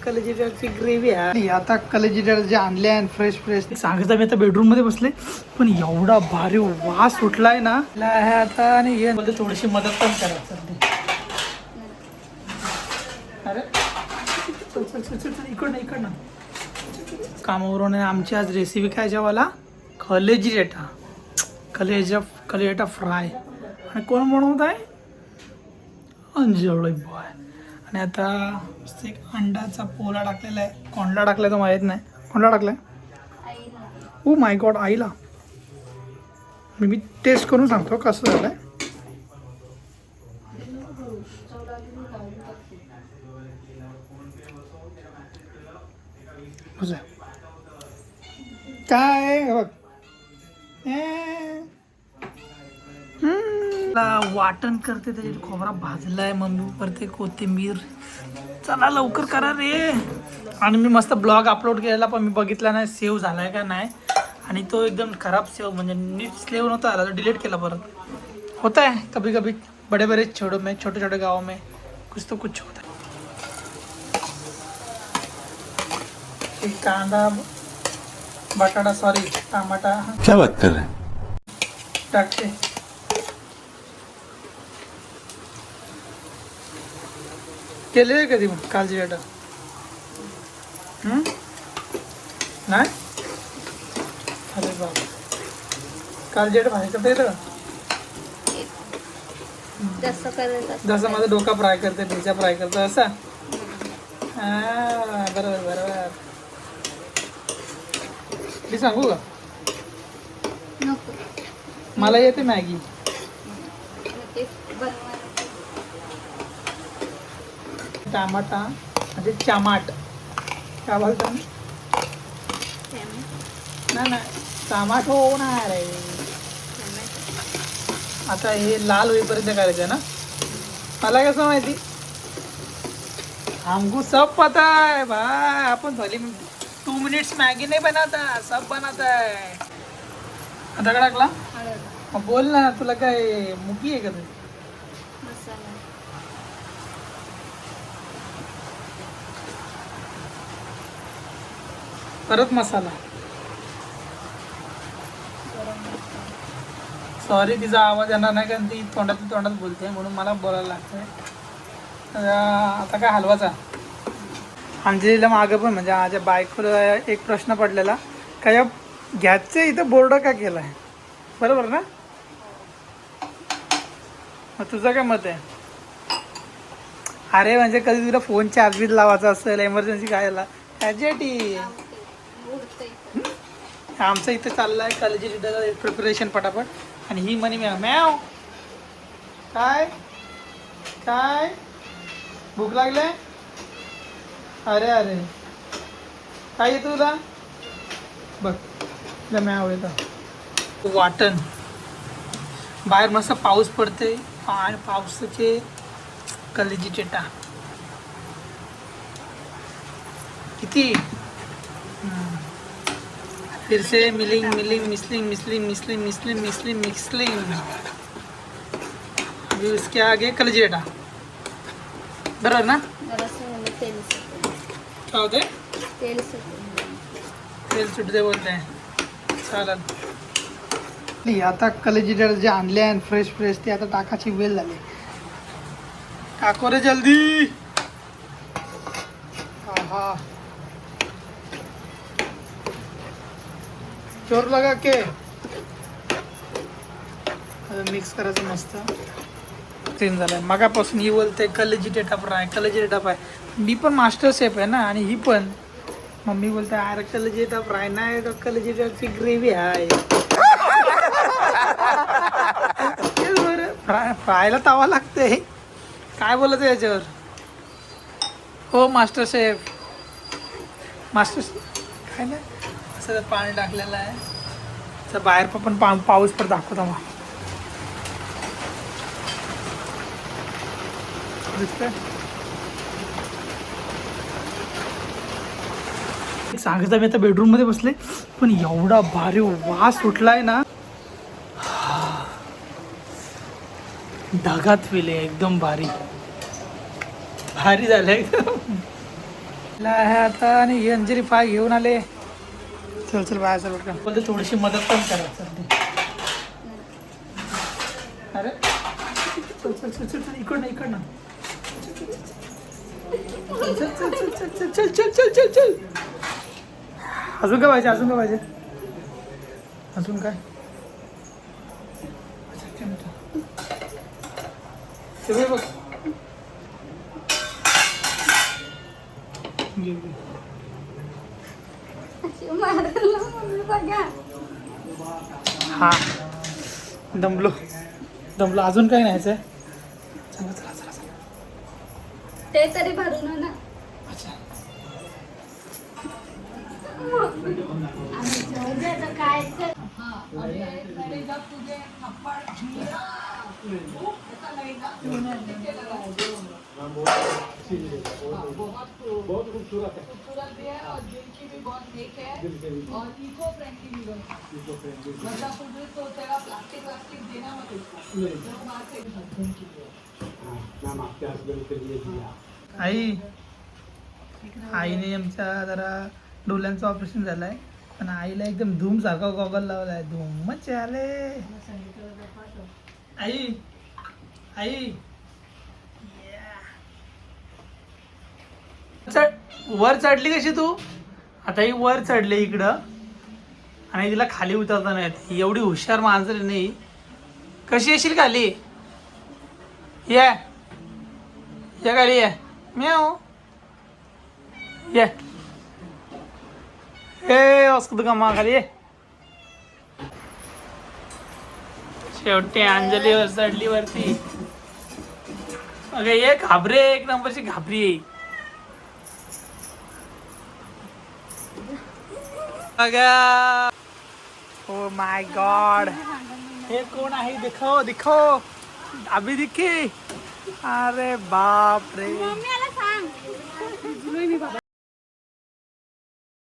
कलेजिटरची gravy आहे आता. कलेजिटर जे आणले आहे फ्रेश फ्रेश सांगता मी आता बेडरूम मध्ये बसले, पण एवढा भारी वास सुटलाय ना आहे आता. आणि हे मध्ये थोडीशी मदत पण करा. अरे इकडनं कामावरून आमची आज रेसिपी काय जेवाला कलेजिटा कलेजिटा फ्राय. आणि कोण बनवत आहे? अंजली बॉय. आणि आता मस्त एक अंडाचा पोला टाकलेला आहे. कोंडला टाकलाय तो माहीत नाही. कोंडला टाकलाय? ओ माय गॉड, आईला. मी टेस्ट करून सांगतो कसं झालंय. काय बघ वाटण करते, त्याची खोबरा भाजलाय मम्मी, करते कोथिंबीर. चला लवकर करा रे. आणि मी मस्त ब्लॉग अपलोड केलेला, पण मी बघितला नाही सेव्ह झालाय का नाही. आणि तो एकदम खराब सेव्ह, म्हणजे नीट सेव्ह नव्हता आला, तो डिलीट केला परत. होता है कभी कभी बड़े बड़े छोटे छोटे गाँव में कुछ तो कुछ होता है. एक कांदा बटाटा सॉरी टमाटा क्या बात कर रहे हैं? टाकते. केले कधी मग कालची बेटा? नाही. अरे बाबा, कालची बेटा भाजी करता येतं का? जसं माझा डोका फ्राय करते, ढेचा फ्राय करतो असा. हा बरोबर बरोबर. मी सांगू का? मला येते मॅगी. टमाटा म्हणजे टमाट काय बोलतो ना ना टमाट होणार आहे. आता हे लाल होईपर्यंत करायचं ना. मला कसं माहिती? हमको सब पता है भाई. आपण भले 2 मिनिट्स मॅगी नाही बनवता, सब बनवता है. आता काय टाकला? मग बोल ना, तुला काय मुकी आहे का तू? परत मसाला. सॉरी तिचा आवाज येणार नाही, कारण ती तोंडात बोलते, म्हणून मला बोलायला लागतंय. आता काय हलवाचा. अंजलीला मागं पण म्हणजे माझ्या बायकोला एक प्रश्न पडलेला, का या गॅसचं इथं बोर्ड का केला आहे? बरोबर ना? मग तुझं काय मत आहे? अरे म्हणजे कधी तुला फोन चार्जिंग लावायचा असेल एमर्जन्सी कायला ह्याच्यासाठी. आमचं इथं चाललं आहे कलेजी प्रिपरेशन पटापट. आणि ही म्हणे मॅव काय काय भूक लागले? अरे अरे काय येतं तुला? बघ मॅव येतं. वाटण बाहेर मस्त पाऊस पडते, आणि पावसाचे कलेजी चेटा किती. फिर से मिलिंग मिलिंग मिसलिंग मिसलिंग मिसलिंग मिसलिंग मिसलिंग मिसलिंग. अभी उसके आगे कलेजिटा. बरोबर ना? क्या होते? तेल सुटते बोलते हैं. चालेल. आता कलेजिटर जे आणले आहे फ्रेश फ्रेश, ते आता टाकायची वेळ झाली. टाको रे जल्दी. हा जोर लगा के मिक्स करायचं मस्त. क्लीन झालंय. मगापासून ही बोलते कलेजिटा फ्राय कलेजिटा फ्राय. मी पण मास्टर शेफ आहे ना, आणि ही पण मम्मी बोलते अरे कलेजिटा फ्राय नाही, तर कलेजिटाची ग्रेव्ही आहे. फ्रायला तवा लागते. काय बोलत याच्यावर? हो मास्टर शेफ. काय नाही असं पाणी टाकलेलं आहे. तर बाहेर पण पाऊस पण दाखवता मग सांगता मी आता बेडरूम मध्ये बसले, पण एवढा भारी वास सुटलाय ना, ढगात फिले एकदम भारी भारी झालंय. आहे आता आणि ही अंजिरी पाय घेऊन आले. चल चल बाहेर चल पटकन. बोलते थोडीशी मदत पण करा. चल अरे चल चल चल चल चल इकडनं इकडनं. चल चल चल चल चल चल चल चल चल. अजून काय पाहिजे अजून काय पाहिजे अजून काय. ते बघ हा दमलो दमलो. अजून काय न्यायचंय. चला चला चला चला. ते तरी भरून ना. अच्छा बहुत खूबसूरत है और दिल की भी बहुत नेक है और इको फ्रेंडली भी मतलब तो तेरा प्लास्टिक व्लास्टिक देना मत उसको. आई आईने आमच्या जरा डोळ्यांचं ऑपरेशन झालंय पण आईला एकदम धूम सारखा गॉगल लावलाय. धूमच आले. आई आई वर चढली कशी तू. आता ही वर चढले इकडं आणि तिला खाली उतरता नाही येत. एवढी हुशार माणसं नाही. कशी येशील खाली. ये या खाली ये. म्याव ये ए असं का खाली ये. शेवटी अंजली वर चढली वरती. अगं ये घाबरे एक नंबरची घाबरी आहे. ओ माय गॉड हे कोण आहे. दिखो दिखो अभी दिखे. अरे बाप रे.